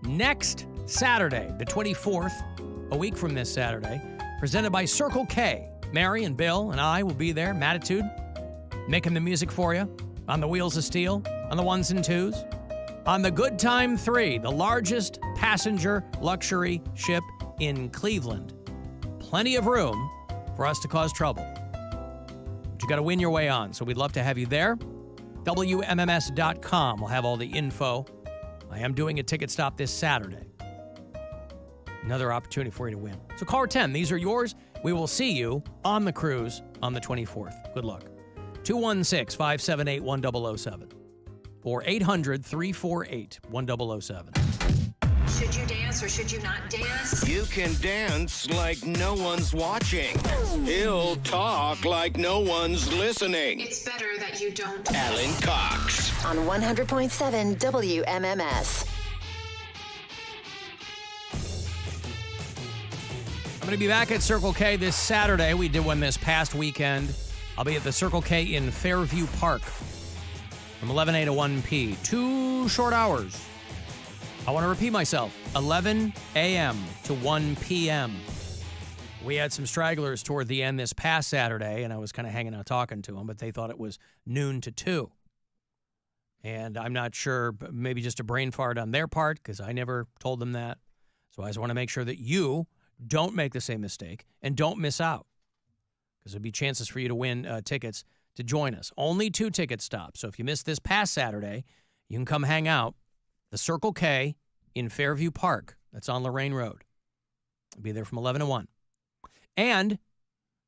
next Saturday, the 24th, a week from this Saturday, presented by Circle K. Mary and Bill and I will be there, Mattitude, making the music for you on the Wheels of Steel, on the ones and twos, on the Good Time 3, the largest passenger luxury ship in Cleveland. Plenty of room for us to cause trouble. But you got to win your way on, so we'd love to have you there. WMMS.com will have all the info. I am doing a ticket stop this Saturday. Another opportunity for you to win. So caller 10, these are yours. We will see you on the cruise on the 24th. Good luck. 216-578-1007 or 800-348-1007. Should you dance or should you not dance? You can dance like no one's watching. He'll talk like no one's listening. It's better that you don't. Alan Cox. On 100.7 WMMS. I'm going to be back at Circle K this Saturday. We did one this past weekend. I'll be at the Circle K in Fairview Park from 11 a to 1 p. 2 short hours. I want to repeat myself. 11 a.m. to 1 p.m. We had some stragglers toward the end this past Saturday, and I was kind of hanging out talking to them, but they thought it was noon to 2. And I'm not sure, but maybe just a brain fart on their part, because I never told them that. So I just want to make sure that you don't make the same mistake and don't miss out, because there'll be chances for you to win tickets to join us. Only 2 ticket stops. So if you missed this past Saturday, you can come hang out. The Circle K in Fairview Park. That's on Lorraine Road. I'll be there from 11 to 1. And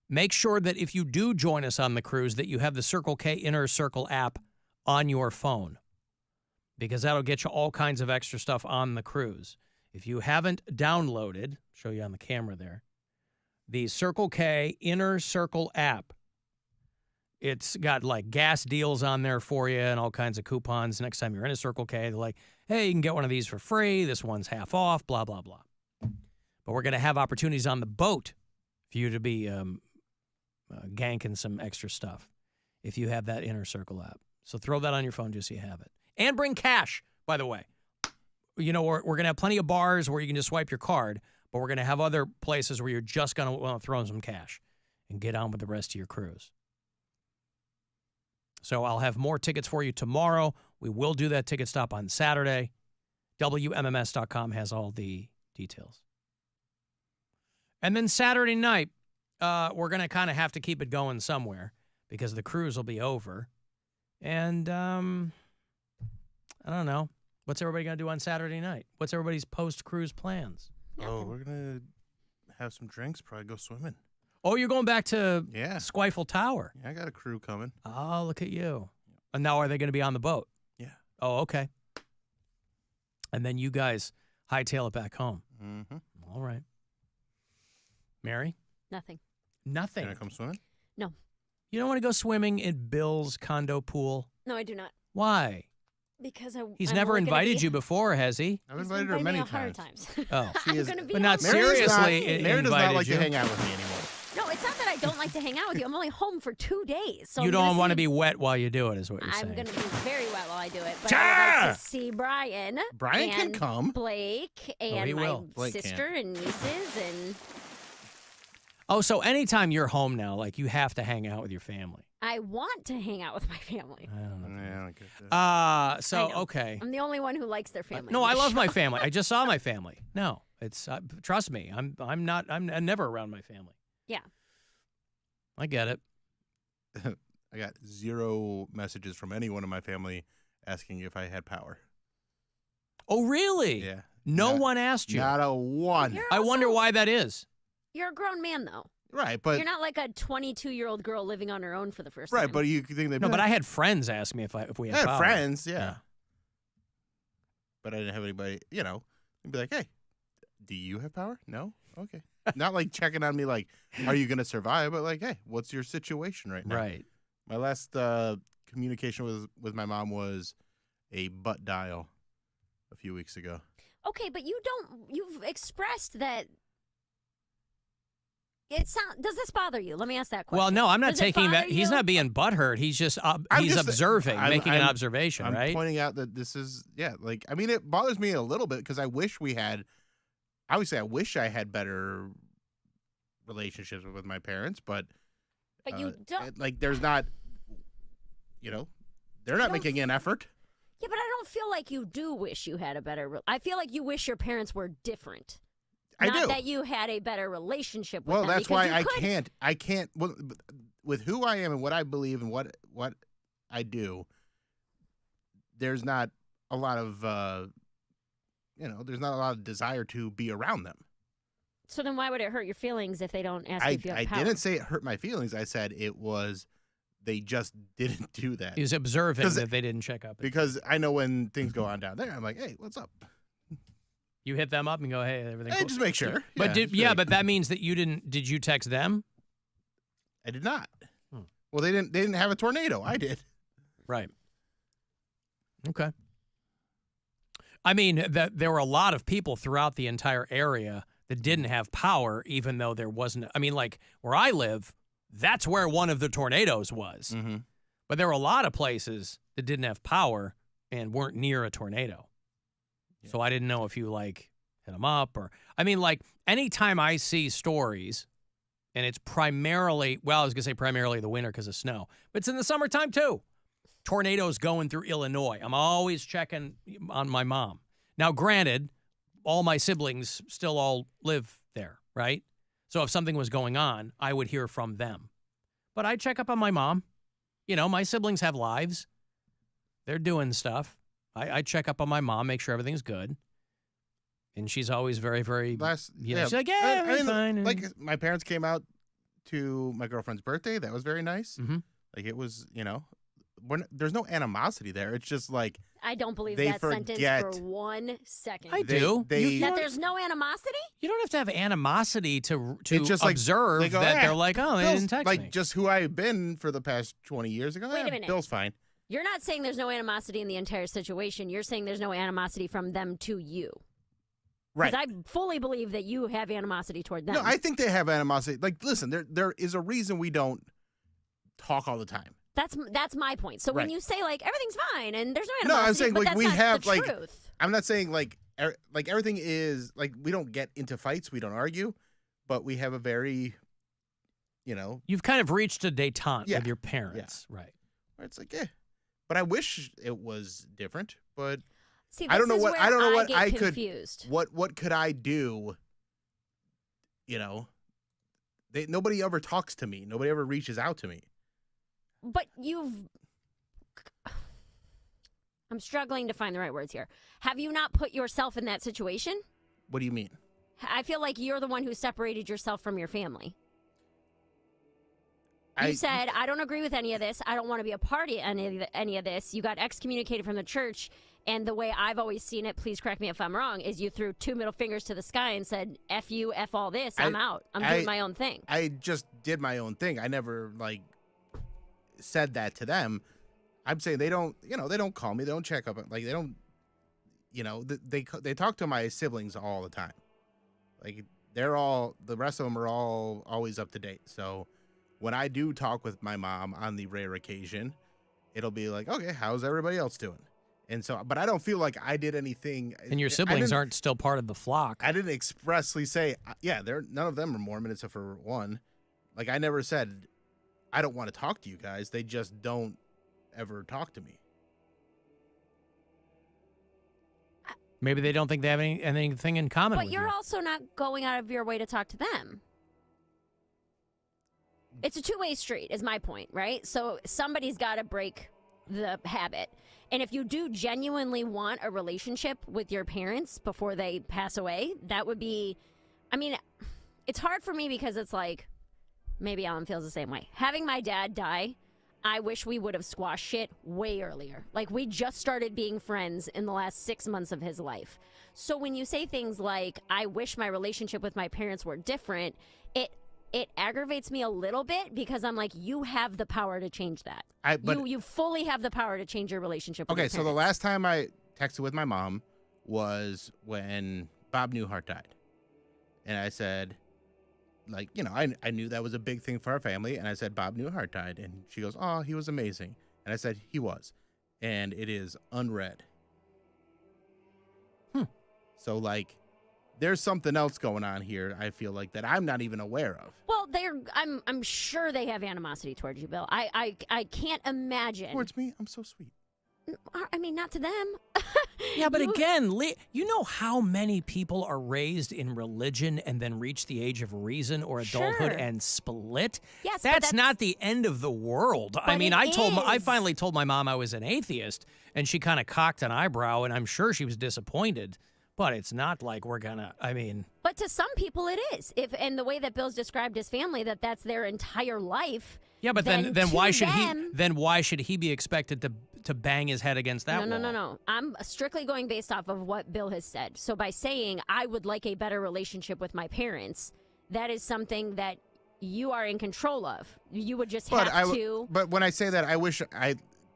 make sure that if you do join us on the cruise, that you have the Circle K Inner Circle app on your phone, because that'll get you all kinds of extra stuff on the cruise. If you haven't downloaded, show you on the camera there, the Circle K Inner Circle app. It's got like gas deals on there for you and all kinds of coupons. Next time you're in a Circle K, they're like, hey, you can get one of these for free. This one's half off, blah, blah, blah. But we're going to have opportunities on the boat for you to be ganking some extra stuff if you have that Inner Circle app. So throw that on your phone just so you have it. And bring cash, by the way. You know, we're going to have plenty of bars where you can just swipe your card, but we're going to have other places where you're just going to want to throw in some cash and get on with the rest of your cruise. So I'll have more tickets for you tomorrow. We will do that ticket stop on Saturday. WMMS.com has all the details. And then Saturday night, we're going to kind of have to keep it going somewhere because the cruise will be over. And I don't know. What's everybody going to do on Saturday night? What's everybody's post-cruise plans? Oh, we're going to have some drinks, probably go swimming. Oh, you're going back to Yeah. Squifle Tower. Yeah, I got a crew coming. Oh, look at you. And now are they going to be on the boat? Yeah. Oh, okay. And then you guys hightail it back home. Mm-hmm. All right. Mary? Nothing. Nothing. Can I come swimming? No. You don't want to go swimming in Bill's condo pool? No, I do not. Why? Because He's I'm never only gonna invited be- you before, has he? I've He's invited her many 100 times. Oh. She I'm is, gonna be But not home. Mary does not- seriously Mary does not invited like you. to hang out with me anymore. No, it's not that I don't like to hang out with you. I'm only home for 2 days. So You I'm gonna don't want to see- be wet while you do it, is what you're I'm saying. going to be very wet while I do it. But I would like to see Brian. Brian can and come. Blake and he my will. Blake sister and nieces and Oh, so anytime you're home now, like you have to hang out with your family. I want to hang out with my family. I don't know. Yeah, I don't get that. So, I know. okay. I'm the only one who likes their family. No, I love my family. I just saw my family. No, it's trust me. I'm never around my family. Yeah. I get it. I got 0 messages from anyone in my family asking if I had power. Oh, really? Yeah. No Not- one asked you. Not a one. You're I wonder also- why that is. You're a grown man, though. Right, but You're not like a 22-year-old girl living on her own for the first right, time. but you think they No, but I had friends ask me if we had I had power. friends, yeah. But I didn't have anybody, and be like, hey, do you have power? No? Okay. Not like checking on me like, are you going to survive? But like, hey, what's your situation right now? Right. My last communication with my mom was a butt dial a few weeks ago. Okay, but you've expressed that Does this bother you? Let me ask that question. Well, no, I'm not Does it taking that. bother He's you? not being butthurt. He's just he's just- observing, making an I'm- observation, I'm right? pointing out that this is, like, I mean, it bothers me a little bit because I wish we had, obviously, I wish I had better relationships with my parents, but you don't. like, there's not, they're not making an effort. Yeah, but I don't feel like you do wish you had a better. I feel like you wish your parents were different. I Not do. that you had a better relationship with Well, them. that's because why you could. I can't, well, with who I am and what I believe and what I do, there's not a lot of, there's not a lot of desire to be around them. So then why would it hurt your feelings if they don't ask you if you have I power? didn't say it hurt my feelings. I said it was, they just didn't do that. He was observing 'Cause that they didn't check up. Because I know when things go on down there, I'm like, hey, what's up? You hit them up and go, hey, everything Hey, cool? just make sure. But just be like, but that means that you didn't. Did you text them? I did not. Hmm. Well, they didn't have a tornado. I did. Right. Okay. I mean, there were a lot of people throughout the entire area that didn't have power, even though there wasn't. I mean, like where I live, that's where one of the tornadoes was. Mm-hmm. But there were a lot of places that didn't have power and weren't near a tornado. Yeah. So I didn't know if you like hit them up or, I mean, like anytime I see stories and it's primarily, well, I was going to say primarily the winter because of snow, but it's in the summertime too. Tornadoes going through Illinois. I'm always checking on my mom. Now, granted, all my siblings still all live there, right? So if something was going on, I would hear from them. But I check up on my mom. My siblings have lives. They're doing stuff. I check up on my mom, make sure everything's good. And she's always very, very, she's like, yeah, everything's fine. Like, my parents came out to my girlfriend's birthday. That was very nice. Mm-hmm. Like, it was, there's no animosity there. It's just like, I don't believe they that sentence forget- for 1 second. I do. that there's no animosity? You don't have to have animosity to It's just like, observe they go, that "Eh, they're like, oh, they Bill's-" didn't text like, me. just who I've been for the past 20 years ago. Wait a minute. Bill's fine. You're not saying there's no animosity in the entire situation. You're saying there's no animosity from them to you. Right. Because I fully believe that you have animosity toward them. No, I think they have animosity. Like, listen, there is a reason we don't talk all the time. That's my point. So when Right. you say like everything's fine and there's no No, animosity, I'm saying but like that's we not have the like truth. I'm not saying like everything is like we don't get into fights, we don't argue, but we have a very, You've kind of reached a détente Yeah. with your parents, right? where it's like, but I wish it was different. But See, I don't know this is what where I don't know what get I could confused. what could I do? Nobody ever talks to me. Nobody ever reaches out to me. But I'm struggling to find the right words here. Have you not put yourself in that situation? What do you mean? I feel like you're the one who separated yourself from your family. You said, I don't agree with any of this. I don't want to be a part of any of this. You got excommunicated from the church. And the way I've always seen it, please correct me if I'm wrong, is you threw 2 middle fingers to the sky and said, F you, F all this. I'm out. I'm doing my own thing. I just did my own thing. I never said that to them. I'm saying they don't, they don't call me. They don't check up. Like they don't, they talk to my siblings all the time. Like the rest of them are all always up to date. So when I do talk with my mom on the rare occasion, it'll be like, okay, how's everybody else doing? And so, but I don't feel like I did anything. And your siblings aren't still part of the flock. I didn't expressly say, none of them are Mormon except for one. Like I never said, I don't want to talk to you guys. They just don't ever talk to me. Maybe they don't think they have anything in common But with you're you. also not going out of your way to talk to them. It's a two-way street, is my point, right? So somebody's got to break the habit. And if you do genuinely want a relationship with your parents before they pass away, that would be, it's hard for me because it's like, maybe Alan feels the same way. Having my dad die, I wish we would have squashed shit way earlier. Like, we just started being friends in the last 6 months of his life. So when you say things like, I wish my relationship with my parents were different, it aggravates me a little bit because I'm like, you have the power to change that. You fully have the power to change your relationship with your Okay, so the last time I texted with my mom was when Bob Newhart died. And I said, like, I knew that was a big thing for our family. And I said, Bob Newhart died. And she goes, oh, he was amazing. And I said, he was. And it is unread. So, like, there's something else going on here, I feel like, that I'm not even aware of. Well, I'm sure they have animosity towards you, Bill. I can't imagine. Towards me? I'm so sweet. I mean, not to them. Yeah, but again, you know how many people are raised in religion and then reach the age of reason or adulthood Sure. and split? Yes, but that's not the end of the world. I mean, I is. finally told my mom I was an atheist, and she kind of cocked an eyebrow, and I'm sure she was disappointed. But it's not like we're gonna. I mean, But to some people, it is. And the way that Bill's described his family, that's their entire life. yeah, but then to why should them- why should he be expected to bang his head against that wall? No. I'm strictly going based off of what Bill has said. So by saying I would like a better relationship with my parents, that is something that you are in control of. You would just have to. But when I say that, I wish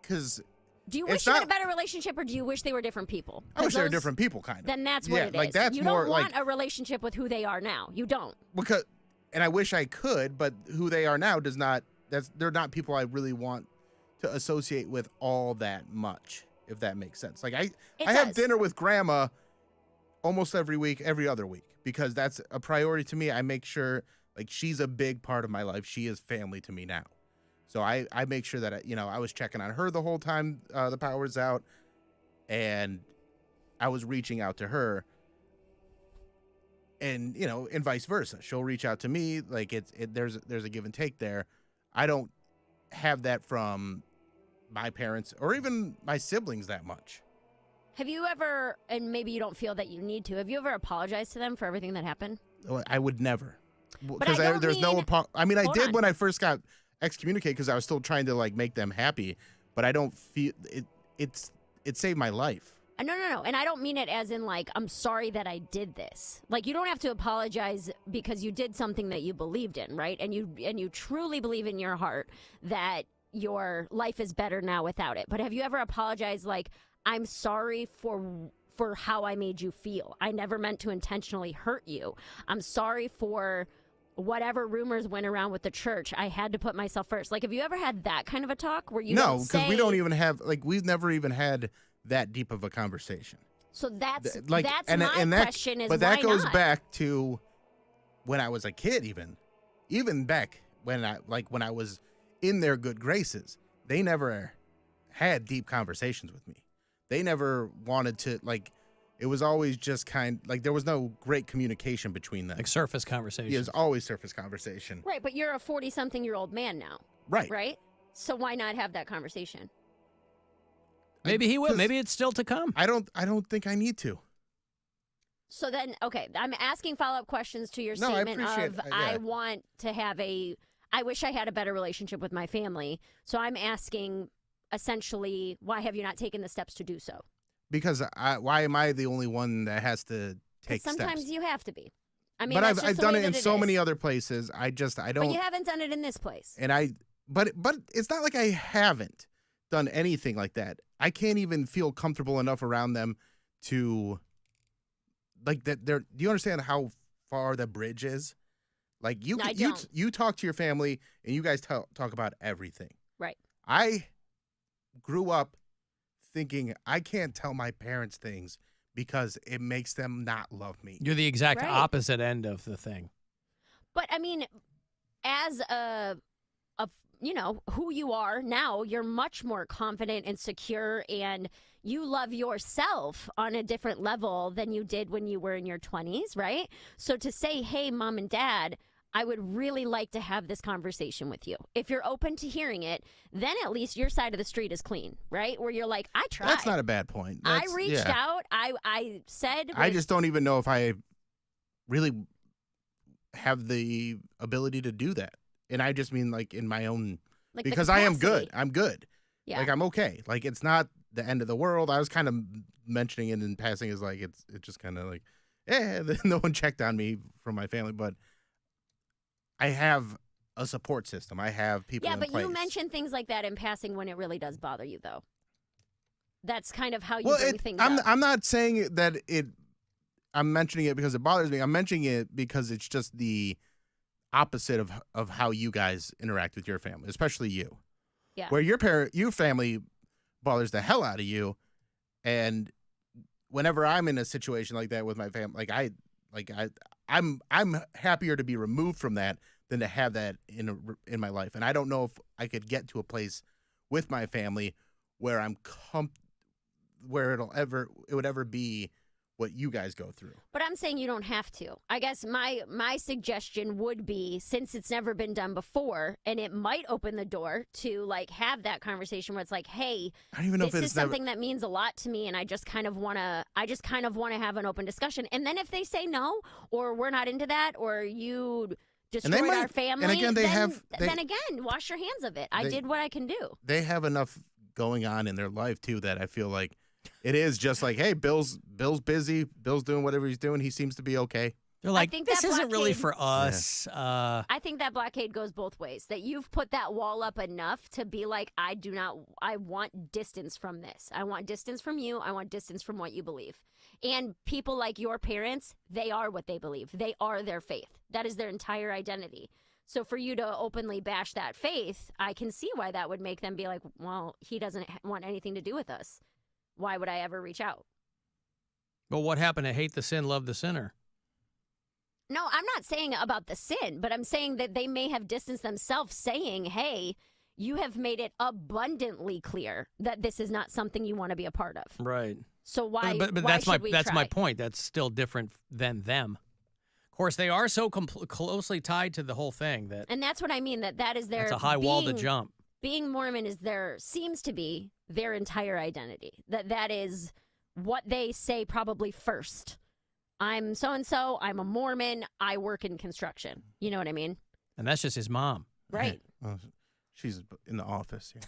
because Do you wish you had a better relationship, or do you wish they were different people? I wish they were Those- different people, kind of. Then that's what it is. like that's you more don't want like a relationship with who they are now. You don't. because, and I wish I could, but who they are now does not. They're not people I really want to associate with all that much. If that makes sense. Like I have does. dinner with grandma almost every week, every other week, because that's a priority to me. I make sure like she's a big part of my life. She is family to me now. So I make sure that, I was checking on her the whole time the power was out, and I was reaching out to her, and, and vice versa. She'll reach out to me. Like there's a give and take there. I don't have that from my parents or even my siblings that much. Have you ever, and maybe you don't feel that you need to, have you ever apologized to them for everything that happened? I would never. But I don't there's no mean- I mean, I Hold did on. when I first got excommunicated because I was still trying to like make them happy, but I don't feel it saved my life. No. And I don't mean it as in like, I'm sorry that I did this. Like, you don't have to apologize because you did something that you believed in, right? And you truly believe in your heart that your life is better now without it. But have you ever apologized like, I'm sorry for how I made you feel. I never meant to intentionally hurt you. I'm sorry for whatever rumors went around with the church. I had to put myself first. Like, have you ever had that kind of a talk where you No, don't because we say- don't even have we've never even had that deep of a conversation. So that's Like, that's and, my and that, question is but that why goes not? back to when I was a kid, even back when I was in their good graces. They never had deep conversations with me. They never wanted to it was always just there was no great communication between them. Like surface conversation. It was always surface conversation. Right, but you're a 40-something-year-old man now, Right. right? So why not have that conversation? Maybe he will. 'Cause Maybe it's still to come. I don't think I need to. So then, okay, I'm asking follow-up questions to your No, I statement appreciate of it. Yeah. I want to have I wish I had a better relationship with my family. So I'm asking essentially, why have you not taken the steps to do so? Because why am I the only one that has to 'Cause take sometimes steps? you have to be. I mean, But that's I've just the done way it in that so is. many other places. I don't. But you haven't done it in this place. And but it's not like I haven't done anything like that. I can't even feel comfortable enough around them to that. Do you understand how far the bridge is? Like I don't. you talk to your family and you guys talk about everything. Right. I grew up thinking I can't tell my parents things because it makes them not love me. You're the exact Right. opposite end of the thing. But I mean, as who you are now, you're much more confident and secure, and you love yourself on a different level than you did when you were in your 20s, right? So to say, hey, mom and dad, I would really like to have this conversation with you. If you're open to hearing it, then at least your side of the street is clean, right? Where you're like, I tried. That's not a bad point. I reached out. I said. I just don't even know if I really have the ability to do that. And I just mean in my own, like, the because I am good. capacity. I'm good. Yeah. I'm okay. It's not the end of the world. I was kind of mentioning it in passing as it's just kind of no one checked on me from my family, but I have a support system. I have people Yeah, in but place. you mention things like that in passing when it really does bother you, though. That's kind of how you Well, bring things I'm up. I'm not saying that I'm mentioning it because it bothers me. I'm mentioning it because it's just opposite of how you guys interact with your family, especially you. Yeah. Where your family bothers the hell out of you, and whenever I'm in a situation like that with my family, I'm happier to be removed from that than to have that in my life. And I don't know if I could get to a place with my family where where it would ever be what you guys go through. But I'm saying you don't have to. I guess my suggestion would be, since it's never been done before, and it might open the door to like have that conversation where it's like, hey, I don't even know this if is something that means a lot to me, and I just kind of want to have an open discussion. And then if they say no, or we're not into that, or you destroyed our family, and again, then again, wash your hands of it. I did what I can do. They have enough going on in their life too that I feel like it is just like, hey, Bill's busy. Bill's doing whatever he's doing. He seems to be okay. They're like, I think this that isn't really blockade- for us. I think that blockade goes both ways. That you've put that wall up enough to be like, I want distance from this. I want distance from you. I want distance from what you believe. And people like your parents, they are what they believe. They are their faith. That is their entire identity. So for you to openly bash that faith, I can see why that would make them be like, well, he doesn't want anything to do with us. Why would I ever reach out? Well, what happened to hate the sin, love the sinner? No, I'm not saying about the sin, but I'm saying that they may have distanced themselves, saying, hey, you have made it abundantly clear that this is not something you want to be a part of. Right. So why? But why that's should we that's my try? point. That's still different than them. Of course, they are so closely tied to the whole thing that And that's what I mean. That is their it's a high wall to jump. Being Mormon seems to be their entire identity. That is what they say probably first. I'm so-and-so, I'm a Mormon, I work in construction. You know what I mean? And that's just his mom. Right. Well, she's in the office. Yeah.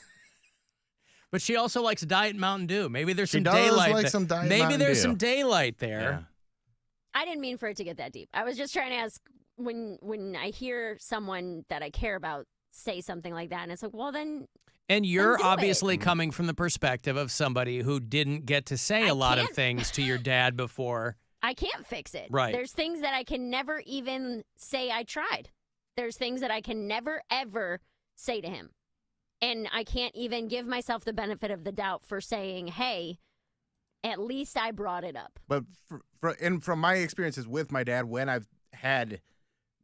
But she also likes Diet Mountain Dew. Maybe there's She some does daylight. like some Diet Maybe Mountain there's Dew. some daylight there. Yeah. I didn't mean for it to get that deep. I was just trying to ask, when I hear someone that I care about say something like that, and it's like, well, then... And you're do it. obviously coming from the perspective of somebody who didn't get to say a lot of can't- things to your dad before. I can't fix it. Right. There's things that I can never even say I tried. There's things that I can never, ever say to him. And I can't even give myself the benefit of the doubt for saying, hey, at least I brought it up. But from my experiences with my dad, when I've had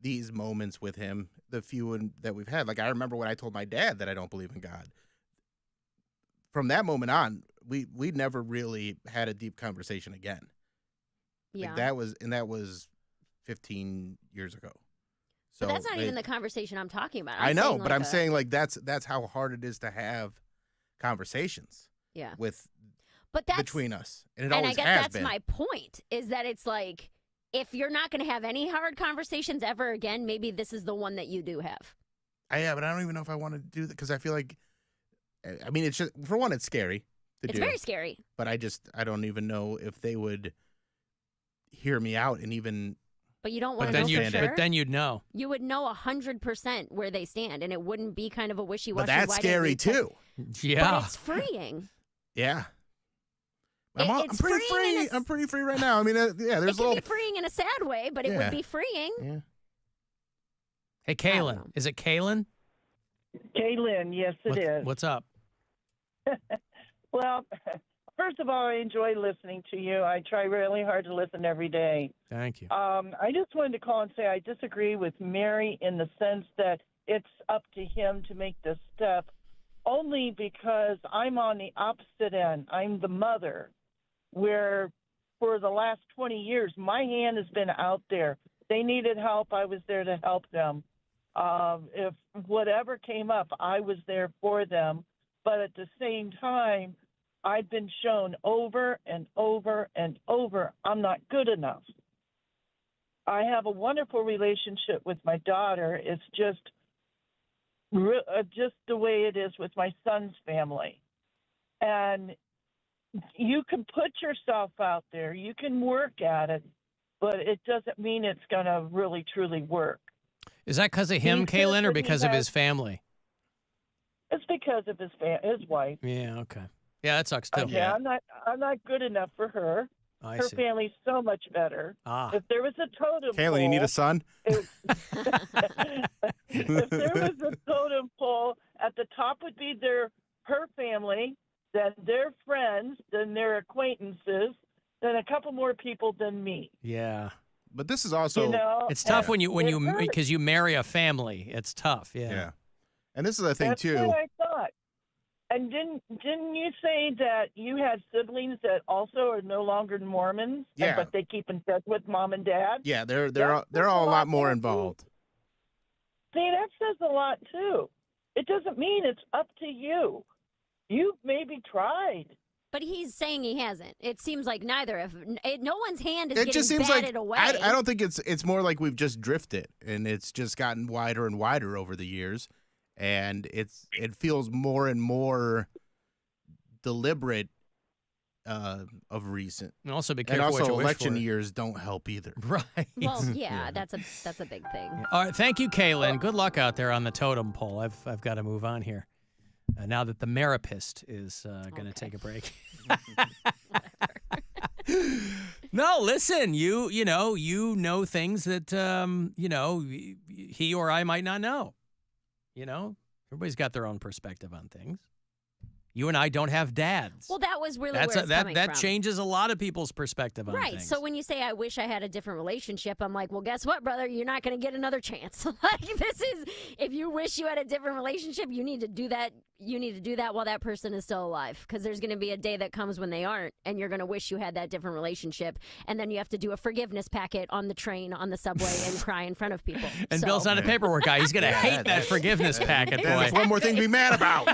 these moments with him, the few that we've had, like I remember when I told my dad that I don't believe in God. From that moment on, we never really had a deep conversation again. Yeah. Like that was 15 years ago. So But that's not even the conversation I'm talking about. I know, saying but like I'm saying like that's how hard it is to have conversations yeah. with But that's between us, and it and always I guess has that's been. my point, is that it's like, if you're not going to have any hard conversations ever again, maybe this is the one that you do have. Yeah, but I don't even know if I want to do that because I feel like, I mean, it's just, for one, it's scary to It's do. very scary. But I don't even know if they would hear me out and even. But you don't But want to then know you for sure. but then you'd know. You would know 100% where they stand, and it wouldn't be kind of a wishy-washy. But that's why didn't scary we text- too. Yeah. But it's freeing. Yeah. It's I'm pretty freeing in free. a I'm pretty free right now. I mean, yeah, It there's can a little. be freeing in a sad way, but it Yeah. would be freeing. Yeah. Hey, don't Kaylin. know. Is it Kaylin? Kaylin, yes, it is. What's up? Well, first of all, I enjoy listening to you. I try really hard to listen every day. Thank you. I just wanted to call and say I disagree with Mary in the sense that it's up to him to make this step, only because I'm on the opposite end. I'm the mother, where for the last 20 years, my hand has been out there. They needed help. I was there to help them. If whatever came up, I was there for them. But at the same time, I've been shown over and over and over I'm not good enough. I have a wonderful relationship with my daughter. It's just the way it is with my son's family. And you can put yourself out there. You can work at it, but it doesn't mean it's going to really, truly work. Is that because of him, He says Kaylin, or that he because of has- his family? It's because of his wife. Yeah, okay. Yeah, that sucks too. Okay, I'm not good enough for her. Her see. family's so much better. If there was a totem pole, Kaylin, you need a son? if there was a totem pole, at the top would be her family, then their friends, then their acquaintances, then a couple more people than me. Yeah. But this is also it's tough when you because you marry a family. It's tough. Yeah. And this is the thing That's too. what I thought. And didn't you say that you had siblings that also are no longer Mormons? Yeah. But they keep in touch with mom and dad? Yeah, they're all a lot more involved. See, that says a lot too. It doesn't mean it's up to you. You've maybe tried. But he's saying he hasn't. It seems like neither of no one's hand is It getting just seems batted like away. I don't think it's more like we've just drifted, and it's just gotten wider and wider over the years, and it feels more and more deliberate of recent. And also be And careful what also you wish election for. years don't help either. Right. Well, yeah, that's a big thing. All right. Thank you, Kaylin. Good luck out there on the totem pole. I've got to move on here. Now that the Marepist is going to take a break. No, listen, you know things that, he or I might not know. Everybody's got their own perspective on things. You and I don't have dads. Well, that was really where it's coming that from. changes a lot of people's perspective on Right. things. So when you say I wish I had a different relationship, I'm like, well, guess what, brother? You're not going to get another chance. If you wish you had a different relationship, you need to do that. You need to do that while that person is still alive, because there's going to be a day that comes when they aren't, and you're going to wish you had that different relationship, and then you have to do a forgiveness packet on the train, on the subway, and cry in front of people. And Bill's not a paperwork guy. He's going to hate that forgiveness packet, boy. That's one more thing to be mad about.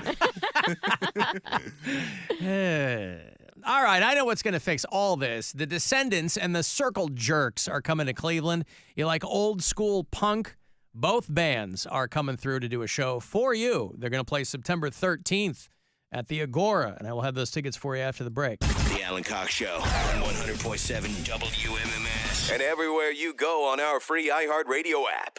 All right, I know what's going to fix all this. The Descendants and the Circle Jerks are coming to Cleveland. You like old school punk? Both bands are coming through to do a show for you. They're going to play September 13th at the Agora, and I will have those tickets for you after the break. The Alan Cox Show on 100.7 WMMS. And everywhere you go on our free iHeartRadio app.